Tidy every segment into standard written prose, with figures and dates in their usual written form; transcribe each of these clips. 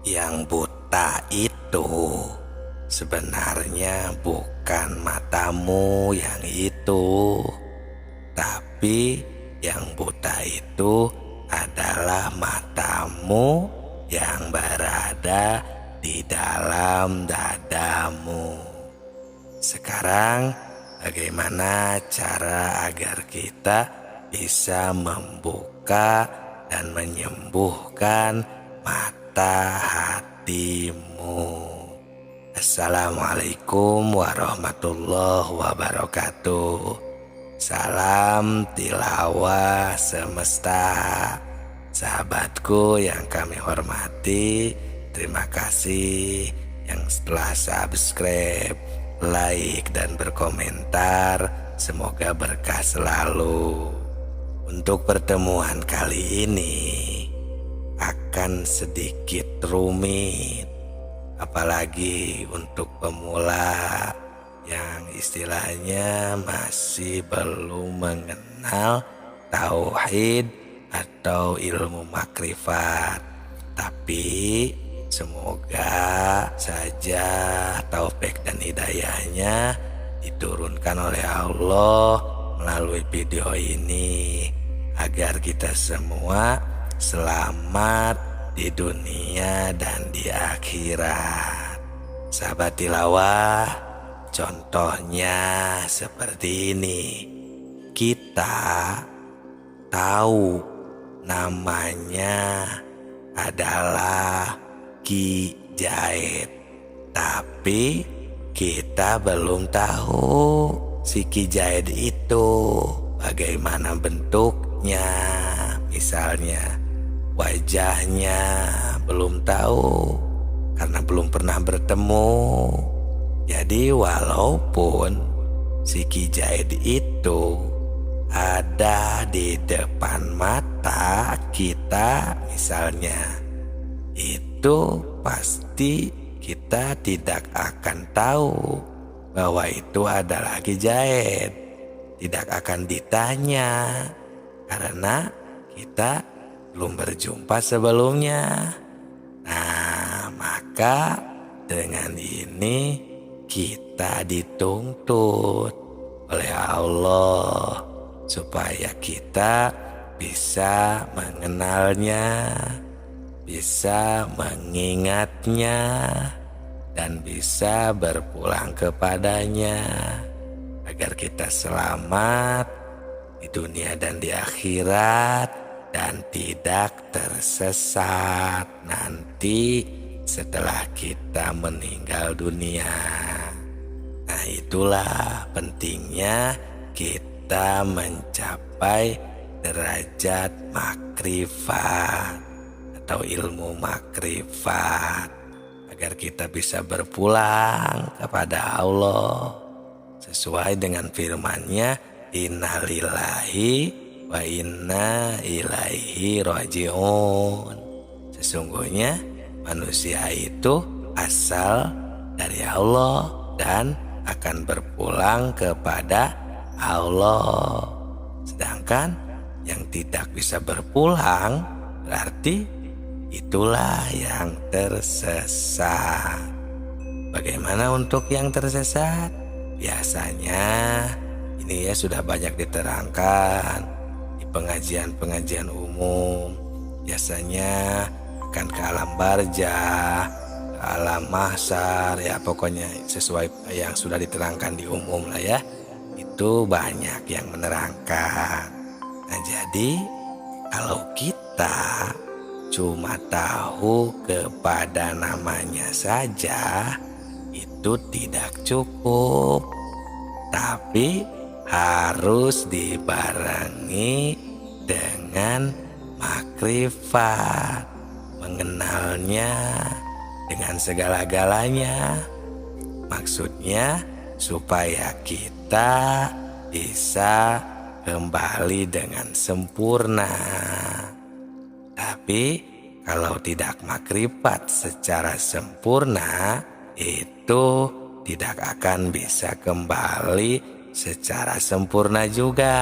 Yang buta itu sebenarnya bukan matamu yang itu, tapi yang buta itu adalah matamu yang berada di dalam dadamu. Sekarang, bagaimana cara agar kita bisa membuka dan menyembuhkan mata hatimu? Assalamualaikum warahmatullahi wabarakatuh. Salam tilawah semesta. Sahabatku yang kami hormati, terima kasih yang setelah subscribe, like, dan berkomentar. Semoga berkah selalu. Untuk pertemuan kali ini akan sedikit rumit, apalagi untuk pemula yang istilahnya masih belum mengenal tauhid atau ilmu makrifat. Tapi semoga saja taufik dan hidayahnya diturunkan oleh Allah melalui video ini, agar kita semua selamat di dunia dan di akhirat. Sahabat tilawah, contohnya seperti ini. Kita tahu namanya adalah Ki Jaid, tapi kita belum tahu si Ki Jaid itu bagaimana bentuknya. Misalnya wajahnya belum tahu karena belum pernah bertemu. Jadi walaupun si Ki Jaid itu ada di depan mata kita misalnya, itu pasti kita tidak akan tahu bahwa itu adalah Ki Jaid. Tidak akan ditanya karena kita belum berjumpa sebelumnya. Nah, maka dengan ini kita dituntut oleh Allah supaya kita bisa mengenalnya, bisa mengingatnya, dan bisa berpulang kepadanya, agar kita selamat di dunia dan di akhirat dan tidak tersesat nanti setelah kita meninggal dunia. Nah, itulah pentingnya kita mencapai derajat makrifat atau ilmu makrifat, agar kita bisa berpulang kepada Allah sesuai dengan firman-Nya, innalillahi wa inna ilaihi raji'un. Sesungguhnya manusia itu asal dari Allah dan akan berpulang kepada Allah. Sedangkan yang tidak bisa berpulang berarti itulah yang tersesat. Bagaimana untuk yang tersesat? Biasanya ini ya sudah banyak diterangkan di pengajian-pengajian umum. Biasanya akan ke alam barzah, ke alam mahsyar, ya pokoknya sesuai yang sudah diterangkan di umum lah ya. Itu banyak yang menerangkan. Nah, jadi kalau kita cuma tahu kepada namanya saja, itu tidak cukup, tapi harus dibarengi dengan makrifat, mengenalnya dengan segala-galanya. Maksudnya supaya kita bisa kembali dengan sempurna. Tapi kalau tidak makrifat secara sempurna, itu tidak akan bisa kembali secara sempurna juga.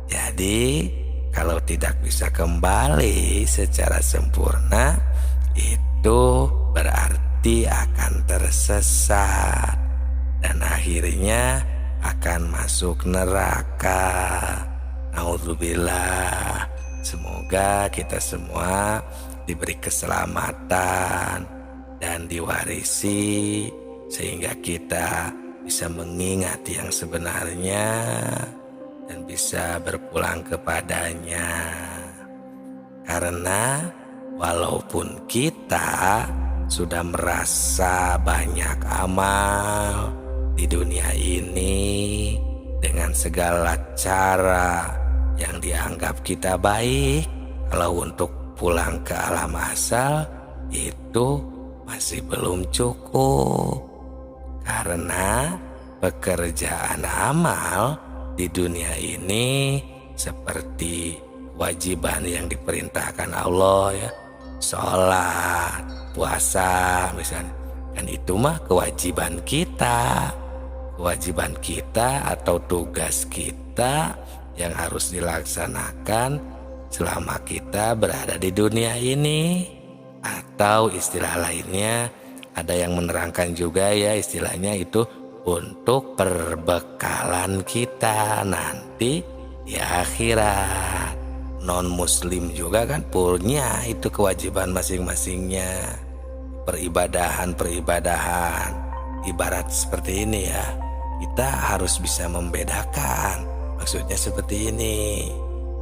Jadi kalau tidak bisa kembali secara sempurna, itu itu berarti akan tersesat dan akhirnya akan masuk neraka. Naudzubillah. Semoga kita semua diberi keselamatan dan diwarisi sehingga kita bisa mengingat yang sebenarnya dan bisa berpulang kepadanya. Karena walaupun kita sudah merasa banyak amal di dunia ini dengan segala cara yang dianggap kita baik, kalau untuk pulang ke alam asal itu masih belum cukup. Karena pekerjaan amal di dunia ini seperti kewajiban yang diperintahkan Allah ya, sholat, puasa misalnya, kan itu mah kewajiban kita atau tugas kita yang harus dilaksanakan selama kita berada di dunia ini. Atau istilah lainnya ada yang menerangkan juga ya, istilahnya itu untuk perbekalan kita nanti di akhirat. Non muslim juga kan punya itu kewajiban masing-masingnya, peribadahan ibarat seperti ini ya. Kita harus bisa membedakan, maksudnya seperti ini.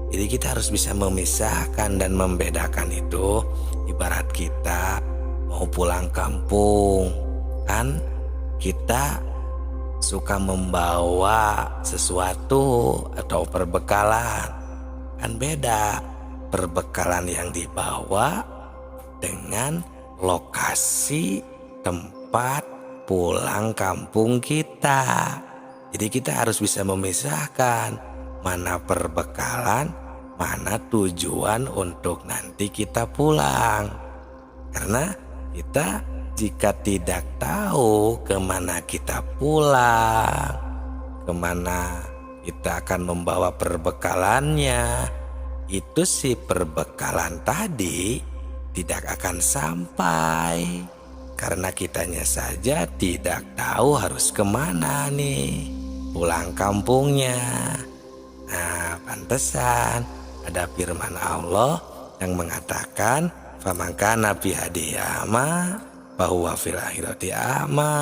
Jadi kita harus bisa memisahkan dan membedakan itu. Ibarat kita mau pulang kampung, kan kita suka membawa sesuatu atau perbekalan, kan beda perbekalan yang dibawa dengan lokasi tempat pulang kampung kita. Jadi kita harus bisa memisahkan mana perbekalan, mana tujuan untuk nanti kita pulang. Karena kita jika tidak tahu kemana kita pulang, kemana kita akan membawa perbekalannya, itu si perbekalan tadi tidak akan sampai. Karena kitanya saja tidak tahu harus kemana nih pulang kampungnya. Nah, pantesan ada firman Allah yang mengatakan faman kana fi hadhihi a'ma fahuwa fil akhirati a'ma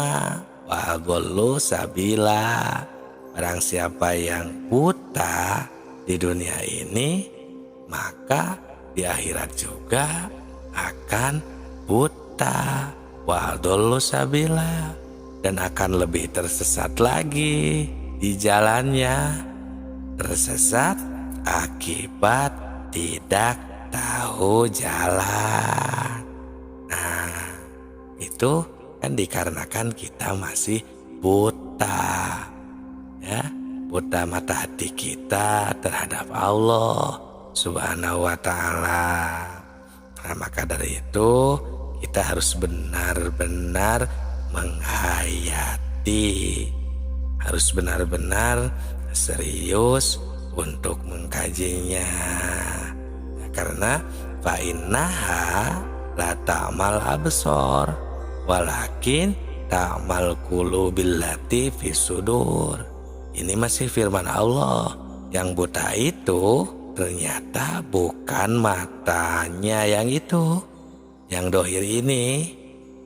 wa adallu sabila. Barang siapa yang buta di dunia ini, maka di akhirat juga akan buta. Wa adallu sabila, dan akan lebih tersesat lagi di jalannya. Tersesat akibat tidak tahu jalan. Nah, itu kan dikarenakan kita masih buta. Ya, buta mata hati kita terhadap Allah Subhanahu wa ta'ala. Nah, maka dari itu kita harus benar-benar menghayati, harus benar-benar serius untuk mengkajinya. Karena fa innaha la ta'mal absor walakin ta'mal qulubil lati fis sudur. Ini masih firman Allah. Yang buta itu ternyata bukan matanya yang itu, yang dohir ini,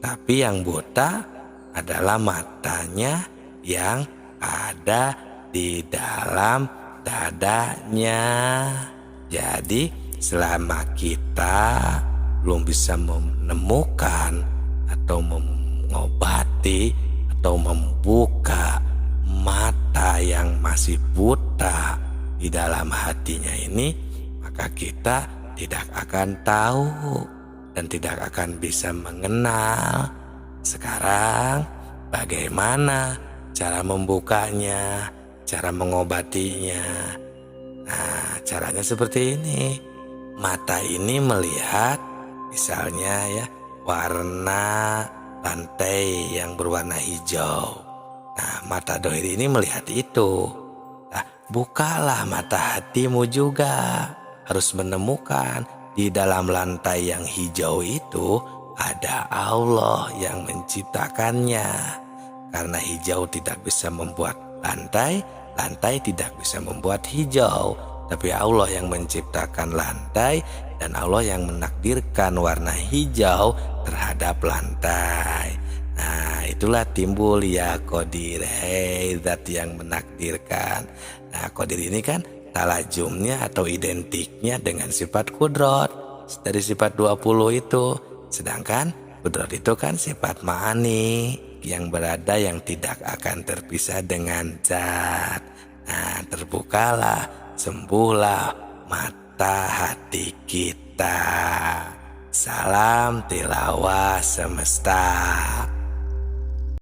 tapi yang buta adalah matanya yang ada di dalam dadanya. Jadi selama kita belum bisa menemukan atau mengobati atau membuka mata yang masih buta di dalam hatinya ini, maka kita tidak akan tahu dan tidak akan bisa mengenal. Sekarang bagaimana cara membukanya, cara mengobatinya? Nah, caranya seperti ini. Mata ini melihat misalnya ya warna lantai yang berwarna hijau. Nah, mata dohir ini melihat itu. Nah, bukalah mata hatimu juga. Harus menemukan di dalam lantai yang hijau itu ada Allah yang menciptakannya. Karena hijau tidak bisa membuat lantai, lantai tidak bisa membuat hijau. Tapi Allah yang menciptakan lantai dan Allah yang menakdirkan warna hijau terhadap lantai. Nah, itulah timbul ya Qadir, hei zat yang menakdirkan. Nah, Qadir ini kan talajumnya atau identiknya dengan sifat kudrot dari sifat 20 itu. Sedangkan kudrot itu kan sifat ma'ani yang berada yang tidak akan terpisah dengan zat. Nah, terbukalah, sembuhlah mata hati kita. Salam tilawah semesta.